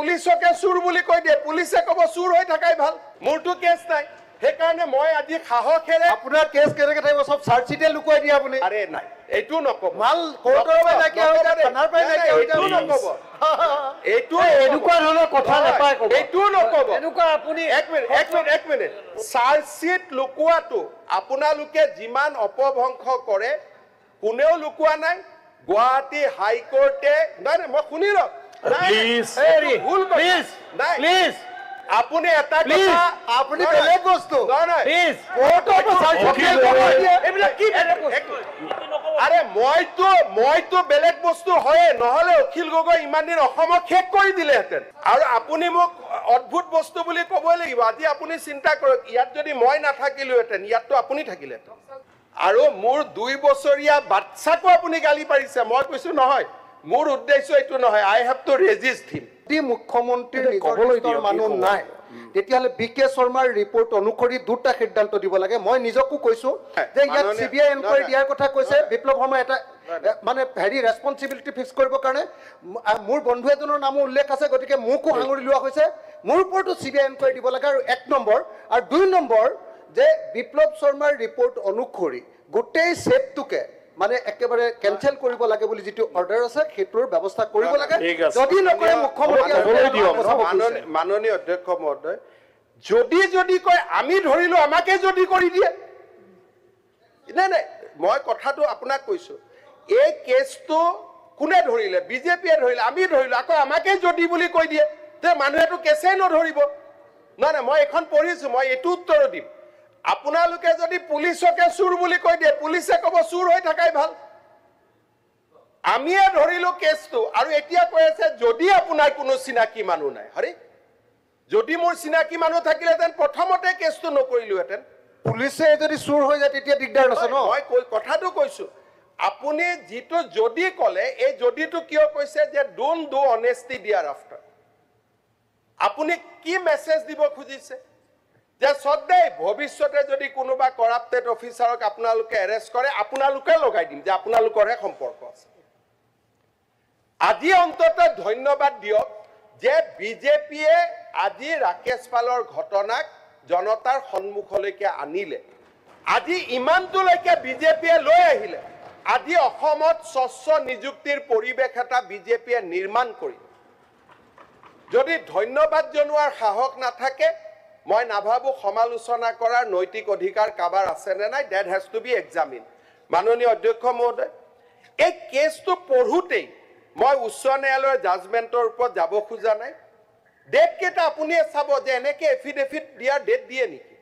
পুলিচকে চুৰ বুলি কৈ দিয়ে, পুলিচে ক'ব চুৰ হৈ থাকাই ভাল, মোৰতো কেছ নাই। সেইকাৰণে মই আজি সাহসেৰে আপোনাৰ কেছ কেনেকে থাকিব, চব চাৰ্জশ্বিটে লুকুৱাই দিয়ে আপুনি। আৰে নাই, এইটো নক'ব, মাল কোৰ্টৰ পৰা নাইকিয়া হৈ যায়, থানাৰ পৰা নাইকিয়া হৈ যায়, এইটো নক'ব, এইটো এনেকুৱা ধৰণৰ কথা নাপায় ক'ব, এইটো নক'ব। এনেকুৱা আপুনি এক মিনিট চাৰ্জশ্বিট লুকুৱাটো আপোনালোকে যিমান অপভংশ কৰে কোনেও লুকুৱা নাই। গুৱাহাটী হাইকোৰ্টে নাই মই শুনি লওক, আপুনি এটা কথা, আপুনি বেলেগ বস্তু আৰে মইতো বেলেগ বস্তু হয়ে, নহলে অখিল গগৈ ইমান দিন অসমক শেষ কৰি দিলেহেঁতেন। আৰু আপুনি মোক অদ্ভুত বস্তু বুলি ক'বই লাগিব। আজি আপুনি চিন্তা কৰক, ইয়াত যদি মই নাথাকিলোহেঁতেন, ইয়াততো আপুনি থাকিলেহেঁতেন। আৰু মোৰ 2 বছৰীয়া বাচ্চাকো আপুনি গালি পাৰিছে। মই কৈছো নহয়, মোৰ উদ্দেশ্য এইটো নহয়, আই হেভ টু ৰেজিষ্ট হিম। যদি মুখ্যমন্ত্ৰীৰ নিজৰ মানুহ নাই, তেতিয়াহ'লে বিকে শৰ্মাৰ ৰিপৰ্ট অনুসৰি 2টা সিদ্ধান্ত দিব লাগে। মই নিজকো কৈছো যে ইয়াত CBI এনকুৱাৰী দিয়াৰ কথা কৈছে বিপ্লৱ শৰ্মা, এটা মানে ৰেছপন্সিবিলিটি ফিক্স কৰিবৰ কাৰণে মোৰ বন্ধু এজনৰ নামো উল্লেখ আছে, গতিকে মোকো সাঙুৰি লোৱা হৈছে। মোৰ ওপৰতো CBI এনকুৱাৰী দিব লাগে। আৰু 1 নম্বৰ, আৰু 2 নম্বৰ যে বিপ্লৱ শৰ্মাৰ ৰিপৰ্ট অনুসৰি গোটেই সেটটোকে মানে একেবাৰে কেনসেল কৰিব লাগে বুলি যিটো অৰ্ডাৰ আছে, সেইটোৰ ব্যৱস্থা কৰিব লাগে। যদি নকৰে মুখ্যমন্ত্ৰী মাননীয় অধ্যক্ষ মহোদয়, যদি কয় আমি ধৰিলো, আমাকে যদি কৰি দিয়ে, নাই মই কথাটো আপোনাক কৈছো, এই কেছটো কোনে ধৰিলে? বিজেপিয়ে ধৰিলে, আমি ধৰিলো, আকৌ আমাকে যদি বুলি কৈ দিয়ে, তে মানুহেতো কেছেই নধৰিব। নাই মই এখন পঢ়িছো, মই এইটো উত্তৰ দিম। আপোনালোকে যদি পুলিচকে চুৰ বুলি কৈ দিয়ে, পুলিচে ক'ব চুৰ হৈ থাকাই ভাল, আমিয়ে ধৰিলো কেছটো। আৰু এতিয়া কৈ আছে যদি আপোনাৰ কোনো চিনাকি মানুহ নাই। হৰি, যদি মোৰ চিনাকি মানুহ থাকিলেহেঁতেন প্ৰথমতে কেছটো নকৰিলোহেঁতেন। পুলিচে যদি চুৰ হৈ যায় তেতিয়া দিগদাৰ আছে ন। মই কথাটো কৈছো, আপুনি যিটো যদি ক'লে, এই যদিটো কিয় কৈছে যে ডোন্ট ডু অনেষ্টি ডিয়াৰ আফটাৰ, আপুনি কি মেছেজ দিব খুজিছে? যে সদায় ভৱিষ্যতে যদি কোনোবা কৰাপ্টেড অফিচাৰক আপোনালোকে এৰেষ্ট কৰে, আপোনালোকে লগাই দিম যে আপোনালোকৰহে সম্পৰ্ক আছে। আজি অন্তত ধন্যবাদ দিয়ক যে বিজেপিয়ে আজি ৰাকেশ পালৰ ঘটনাক জনতাৰ সন্মুখলৈকে আনিলে। আজি ইমানটোলৈকে বিজেপিয়ে লৈ আহিলে। আজি অসমত স্বচ্ছ নিযুক্তিৰ পৰিৱেশ এটা বিজেপিয়ে নিৰ্মাণ কৰিলে। যদি ধন্যবাদ জনোৱাৰ সাহস নাথাকে, মই নাভাবো সমালোচনা কৰাৰ নৈতিক অধিকাৰ কাবাৰ আছে নে নাই। That has to be examine. মাননীয় অধ্যক্ষ মহোদয়, এই কেছটো পঢ়োতেই মই উচ্চ ন্যায়ালয়ৰ জাজমেণ্টৰ ওপৰত যাব খোজা নাই। ডেট কেইটা আপুনিয়ে চাব যে এনেকে এফিডেভিট দিয়াৰ ডেট দিয়ে নেকি?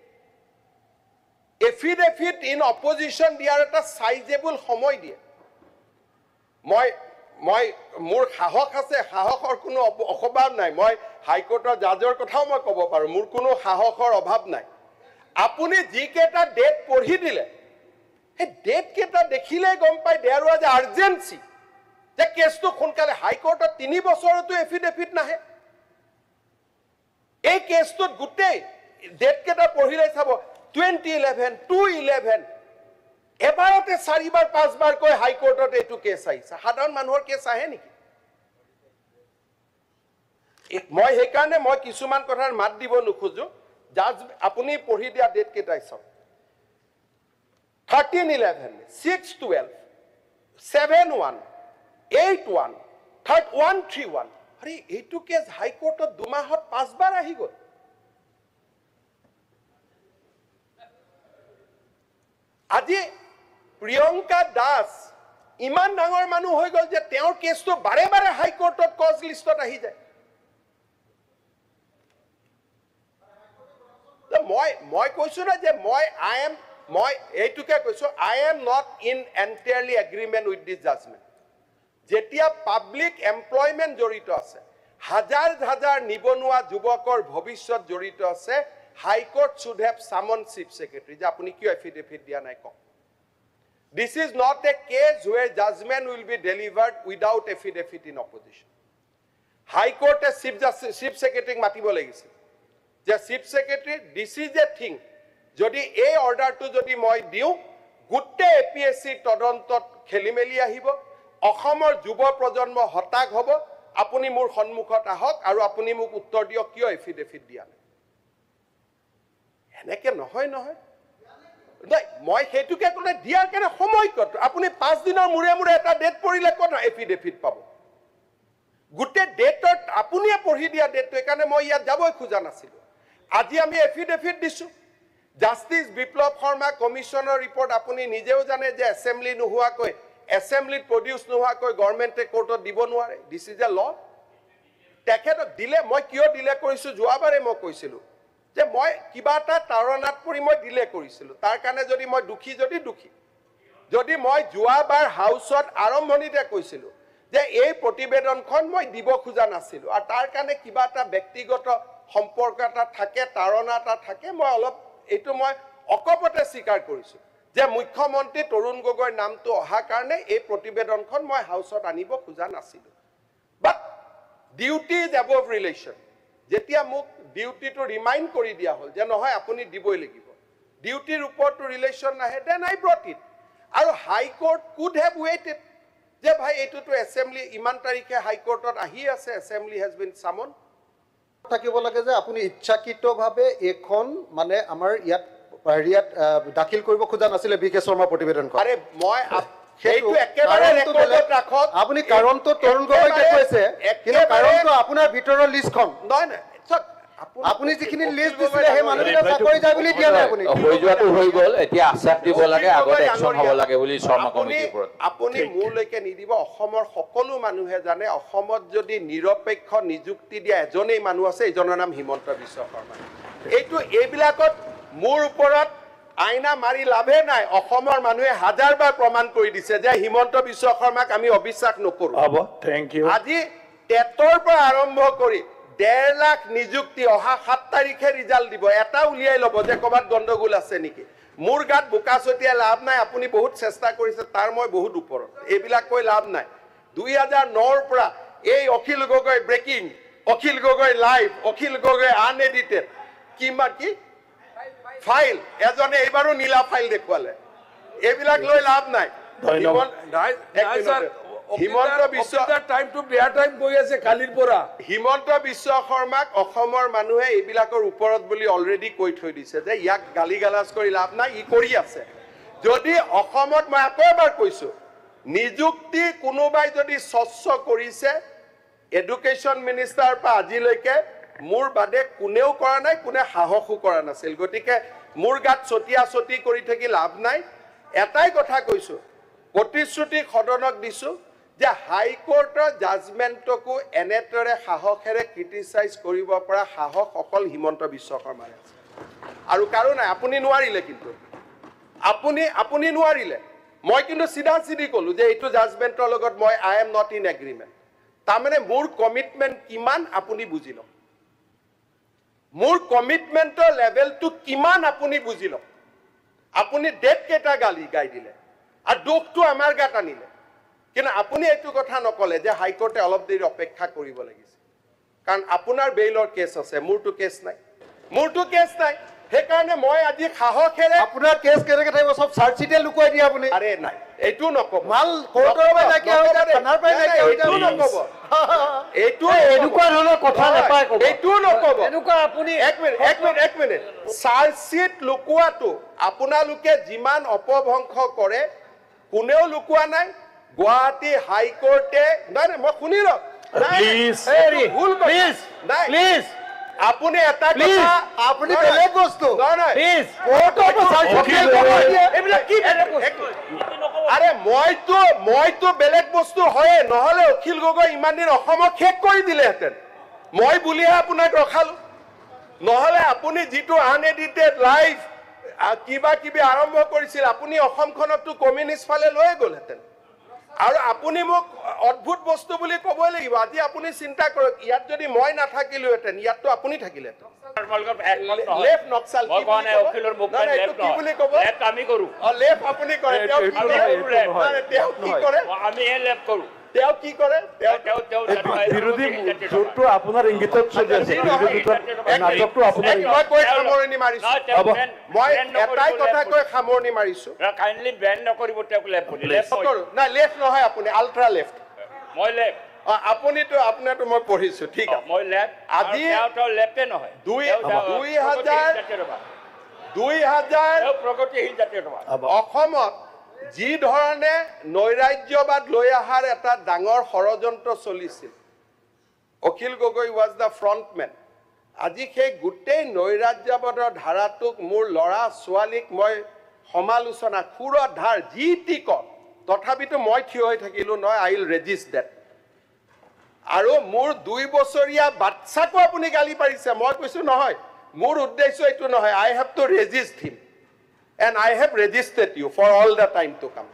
এফিডেভিট ইন অপজিশ্যন দিয়াৰ এটা চাইজেবল সময় দিয়ে। মোৰ সাহস আছে, সাহসৰ কোনো অভাৱ নাই। মই হাইকোৰ্টৰ জাজৰ কথাও মই ক'ব পাৰোঁ, মোৰ কোনো সাহসৰ অভাৱ নাই। আপুনি যিকেইটা ডেট পঢ়ি দিলে, সেই ডেট কেইটা দেখিলেই গম পাই দেয়াৰ ৱাজ আৰ্জেঞ্চি যে কেছটো সোনকালে। হাইকোৰ্টত 3 বছৰতো এফিডেভিট নাহে। এই কেছটোত গোটেই ডেট কেইটা পঢ়িলে চাব, 2011, 211, এবাৰতে 4বাৰ 5বাৰ কৈ হাইকোৰ্টত এইটো কেছ আহিছে। সাধাৰণ মানুহৰ কেছ আহে নেকি? মই সেইকাৰণে মই কিছুমান কথাৰ মাত দিব নোখোজো। জাজ আপুনি পঢ়ি দিয়া ডেট কেইটাই চাওক, 1311, 612, 71, 81, 131। আৰে এইটো কেছ হাইকোৰ্টত 2 মাহত 5বাৰ আহি গ'ল। আজি প্ৰিয়ংকা দাস ইমান ডাঙৰ মানুহ হৈ গ'ল যে তেওঁৰ কেছটো বাৰে বাৰে হাইকোৰ্টত কজ লিষ্টত আহি যায়। মই কৈছো না যে মই এইটোকে কৈছো, I am not in entirely agreement with this judgement. যেতিয়া পাব্লিক এমপ্লয়মেণ্ট জড়িত আছে, হাজাৰ হাজাৰ নিবনুৱা যুৱকৰ ভৱিষ্যত জড়িত আছে, high court should have summon chief secretary যে আপনি কিয় এফিডেভিট দিয়া নাই কওক। This is not a case where judgment will be delivered without affidavit in opposition. High Court chief secretary মাতিব লাগিছিল যে chief secretary, this is a thing, যদি এই অৰ্ডাৰটো যদি মই দিওঁ, গোটেই APSC তদন্তত খেলিমেলি আহিব, অসমৰ যুৱ প্ৰজন্ম হতাশ হ'ব, আপুনি মোৰ সন্মুখত আহক আৰু আপুনি মোক উত্তৰ দিয়ক কিয় এফিডেভিট দিয়া নাই এনেকে নহয় নাই মই সেইটোকে ক'লে দিয়াৰ কাৰণে সময় কত আপুনি 5 দিনৰ মূৰে মূৰে এটা ডেট পৰিলে ক'ত এফিডেভিট পাব গোটে ডেটত আপুনিয়ে পঢ়ি দিয়া ডেটটো কাৰণে মই ইয়াত যাবই খোজা নাছিলো আজি আমি এফিডেভিট দিছো জাস্টিস বিপ্লৱ শৰ্মা কমিশনৰ ৰিপৰ্ট আপুনি নিজেও জানে যে এসেম্বলি নোহোৱাকৈ এসেম্বলিত প্ৰডিউস নোহোৱাকৈ গভৰ্ণমেণ্টে কোৰ্টত দিব নোৱাৰে দিস ইজ এ ল তেখেতক দিলে মই কিয় দিলে কৰিছো যোৱাবাৰে মই কৈছিলো যে মই কিবা এটা তাৰণাত পৰি মই দিলে কৰিছিলো তাৰ কাৰণে যদি মই দুখী যদি মই যোৱাবাৰ হাউসত আৰম্ভণিতে কৈছিলো যে এই প্ৰতিবেদনখন মই দিব খোজা নাছিলো আৰু তাৰ কাৰণে কিবা এটা ব্যক্তিগত সম্পৰ্ক এটা থাকে তাৰণা এটা থাকে মই অলপ এইটো মই অকপতে স্বীকাৰ কৰিছো যে মুখ্যমন্ত্ৰী তৰুণ গগৈৰ নামটো অহা কাৰণে এই প্ৰতিবেদনখন মই হাউসত আনিব খোজা নাছিলো বাট ডিউটি ইজ এবভ ৰিলেশ্যন যেতিয়া মোক ডিউটিটো ৰিমাইণ্ড কৰি দিয়া হ'ল যে নহয় আপুনি দিবই লাগিব ডিউটিৰ ওপৰতো ৰিলেশ্যন নাহে দেন আই ব্ৰট ইট আৰু হাই কোৰ্ট কুড হেভ ৱেইটেড যে ভাই এইটোতো এসেম্বলি ইমান তাৰিখে হাই কোৰ্টত আহি আছে এসেম্বলি হেজ বিন সামন থাকিব লাগে যে আপুনি ইচ্ছাকৃতভাৱে এখন মানে আমাৰ ইয়াত দাখিল কৰিব খোজা নাছিলে বিকে শৰ্মা প্ৰতিবেদনখন আৰে মই সেইটো একেবাৰে ৰেকৰ্ডত ৰাখক আপুনি কাৰণটো তৰুণ গগৈকে কৈছে কিন্তু কাৰণটো আপোনাৰ ভিতৰৰ লিষ্টখন নহয় আপুনি যিখিনি লিষ্ট দিছিলে সেই মানুহকেইটা চাকৰি যায় বুলি দিয়া নাই আপুনি হৈ যোৱাটো হৈ গ'ল এতিয়া আশ্বাস দিব লাগে আগত একচন হ'ব লাগে বুলি শৰ্মা কমিটিৰ ওপৰত আপুনি মোৰলৈকে নিদিব অসমৰ সকলো মানুহে জানে অসমত যদি নিৰপেক্ষ নিযুক্তি দিয়া এজনেই মানুহ আছে এইজনৰ নাম হিমন্ত বিশ্ব শৰ্মা এইবিলাকত মোৰ ওপৰত আইনা মাৰি লাভে নাই অসমৰ মানুহে হাজাৰবাৰ প্ৰমাণ কৰি দিছে যে হিমন্ত বিশ্ব শৰ্মাক আমি অবিশ্বাস নকৰো হ'ব থ্যাংক ইউ আজি টেটৰ পৰা আৰম্ভ কৰি 1.5 লাখ নিযুক্তি অহা 7 তাৰিখে ৰিজাল্ট দিব এটা উলিয়াই ল'ব যে ক'বাত গণ্ডগোল আছে নেকি মোৰ গাত বোকা ছটিয়া লাভ নাই আপুনি বহুত চেষ্টা কৰিছে তাৰ মই বহুত ওপৰত এইবিলাক কৈ লাভ নাই 2009 ৰ পৰা এই Akhil Gogoi breaking Akhil Gogoi live Akhil Gogoi unedited কিমান কি ফাইল এজনে এইবাৰো নীলা ফাইল দেখুৱালে এইবিলাক লৈ লাভ নাই হিমন্ত বিশ্ব টাইম টু বেয়া টাইম গৈ আছে কালিৰ পৰা হিমন্ত বিশ্ব শৰ্মাক অসমৰ মানুহে এইবিলাকৰ ওপৰত বুলি অলৰেডি কৈ থৈ দিছে যে ইয়াক গালি গালাজ কৰি লাভ নাই ই কৰি আছে যদি অসমত মই আকৌ এবাৰ কৈছো নিযুক্তি কোনোবাই যদি স্বচ্ছ কৰিছে এডুকেশ্যন মিনিষ্টাৰ পৰা আজিলৈকে মোৰ বাদে কোনেও কৰা নাই কোনে সাহসো কৰা নাছিল গতিকে মোৰ গাত ছটিয়া ছটি কৰি থাকি লাভ নাই এটাই কথা কৈছো প্ৰতিশ্ৰুতি সদনক দিছো যে হাই কোৰ্টৰ জাজমেণ্টকো এনেদৰে সাহসেৰে ক্ৰিটিচাইজ কৰিব পৰা সাহস অকল হিমন্ত বিশ্ব শৰ্মাৰ আছে আৰু কাৰো নাই আপুনি নোৱাৰিলে কিন্তু আপুনি নোৱাৰিলে মই কিন্তু চিধা চিধি ক'লো যে এইটো জাজমেণ্টৰ লগত মই আই এম নট ইন এগ্ৰিমেণ্ট তাৰমানে মোৰ কমিটমেণ্ট কিমান আপুনি বুজি লওক মোৰ কমিটমেণ্টৰ লেভেলটো কিমান আপুনি বুজি লওক আপুনি ডেট কেইটা গাই দিলে আৰু দুখটো আমাৰ গাত আনিলে কিন্তু আপুনি এইটো কথা নকলে যে হাইকোৰ্টে অলপ দেৰি অপেক্ষা কৰিব লাগিছে কাৰণ আপোনাৰ বেইলৰ কেছ আছে মোৰটো কেছ নাই সেইকাৰণে মই আজি সাহসেৰে আপোনাৰ কেছ কেনেকৈ থাকিব চব চাৰ্জচিটে লুকুৱাই দিয়ে আপুনি আৰে নাই এইটো নকব মাল কোৰ্টৰ পৰা নাইকিয়া হৈ যায় থানাৰ পৰা নাইকিয়া হৈ যায় এইটো নকব এইটো এনেকুৱা ধৰণৰ কথা নাপায় ক'ব এইটো নকব এনেকুৱা আপুনি এক মিনিট চাৰ্জচিট লুকুৱাটো আপোনালোকে যিমান অপভংশ কৰে কোনেও লুকুৱা নাই গুৱাহাটী হাইকোৰ্টে নাই মই শুনি লওক প্লিজ আপুনি এটা কথা আপুনি বেলেগ বস্তু প্লিজ আৰে মইতো বেলেগ বস্তু হয়ে নহলে অখিল গগৈ ইমান দিন অসমক শেষ কৰি দিলেহেঁতেন মই বুলিহে আপোনাক ৰখালো নহলে আপুনি যিটো আনএডিটেড লাইভ কিবা কিবি আৰম্ভ কৰিছিল আপুনি অসমখনকতো কমিউনিষ্ট ফালে লৈ গ'লহেঁতেন আৰু আপুনি মোক অদ্ভুত বস্তু বুলি ক'বই লাগিব আজি আপুনি চিন্তা কৰক ইয়াত যদি মই নাথাকিলোহেঁতেন ইয়াততো আপুনি থাকিলেহেঁতেন লেফ্ট নক্সাল কি বুলি ক'ব আমি কৰো লেফ্ট আপুনি কৰে তেওঁ কি কৰে আমি লেফ্ট কৰো তেওঁ কি কৰে বিৰোধী জোটটো আপোনাৰ ইংগিতত চলি আছে নাটকটো আপোনাৰ মই কৈ সামৰণি মাৰিছো মই এটাই কথা কৈ সামৰণি মাৰিছো কাইণ্ডলি বেন নকৰিব তেওঁক লেফ্ট বুলি নাই লেফ্ট নহয় আপুনি আল্ট্ৰা লেফ্ট মই লেফ্ট আপুনিতো আপোনাৰতো মই পঢ়িছো ঠিক আছে মই লেফ্ট আজি তেওঁ লেফ্টে নহয় 2000 প্ৰগতিশীল জাতীয়তাবাদ অসমত যি ধৰণে নৈৰাজ্যবাদ লৈ অহাৰ এটা ডাঙৰ ষড়যন্ত্ৰ চলিছিল অখিল গগৈ ৱাজ দ্য ফ্ৰণ্টমেন আজি সেই গোটেই নৈৰাজ্যবাদৰ ধাৰাটোক মোৰ ল'ৰা ছোৱালীক মই সমালোচনা খুৰধাৰ যি টি কওঁ তথাপিতো মই থিয় হৈ থাকিলোঁ নহয় আই উইল ৰেজিষ্ট ডেট আৰু মোৰ 2 বছৰীয়া বাচ্চাকো আপুনি গালি পাৰিছে মই কৈছোঁ নহয় মোৰ উদ্দেশ্য এইটো নহয় I have to resist him and I have resisted you for all the time to কাম